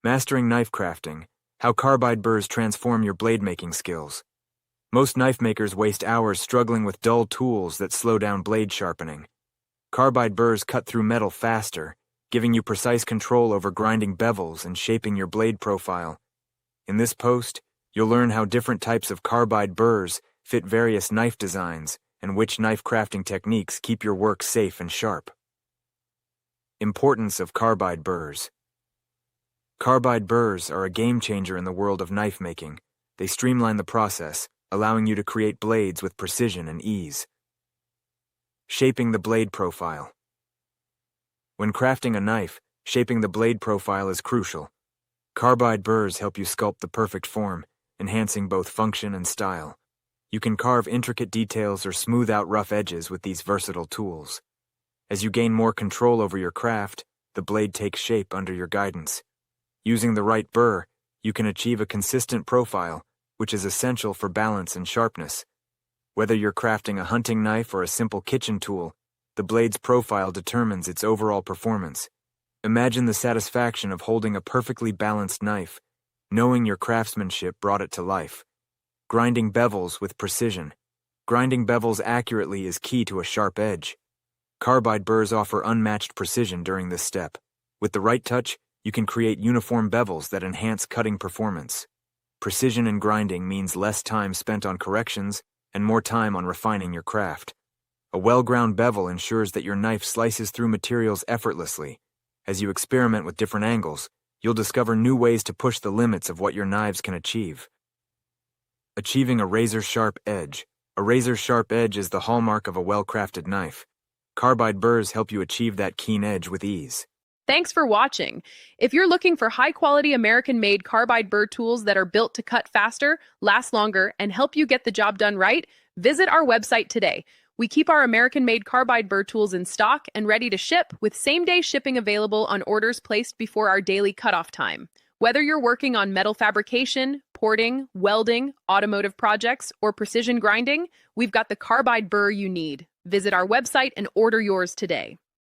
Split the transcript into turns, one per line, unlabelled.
Mastering knife crafting, how carbide burrs transform your blade making skills. Most knife makers waste hours struggling with dull tools that slow down blade sharpening. Carbide burrs cut through metal faster, giving you precise control over grinding bevels and shaping your blade profile. In this post, you'll learn how different types of carbide burrs fit various knife designs and which knife crafting techniques keep your work safe and sharp. Importance of carbide burrs. Carbide burrs are a game changer in the world of knife making. They streamline the process, allowing you to create blades with precision and ease. Shaping the blade profile. When crafting a knife, shaping the blade profile is crucial. Carbide burrs help you sculpt the perfect form, enhancing both function and style. You can carve intricate details or smooth out rough edges with these versatile tools. As you gain more control over your craft, the blade takes shape under your guidance. Using the right burr, you can achieve a consistent profile, which is essential for balance and sharpness. Whether you're crafting a hunting knife or a simple kitchen tool, the blade's profile determines its overall performance. Imagine the satisfaction of holding a perfectly balanced knife, knowing your craftsmanship brought it to life. Grinding bevels with precision. Grinding bevels accurately is key to a sharp edge. Carbide burrs offer unmatched precision during this step. With the right touch, you can create uniform bevels that enhance cutting performance. Precision in grinding means less time spent on corrections and more time on refining your craft. A well-ground bevel ensures that your knife slices through materials effortlessly. As you experiment with different angles, you'll discover new ways to push the limits of what your knives can achieve. Achieving a razor-sharp edge. A razor-sharp edge is the hallmark of a well-crafted knife. Carbide burrs help you achieve that keen edge with ease.
Thanks for watching. If you're looking for high-quality American-made carbide burr tools that are built to cut faster, last longer, and help you get the job done right, visit our website today. We keep our American-made carbide burr tools in stock and ready to ship, with same-day shipping available on orders placed before our daily cutoff time. Whether you're working on metal fabrication, porting, welding, automotive projects, or precision grinding, we've got the carbide burr you need. Visit our website and order yours today.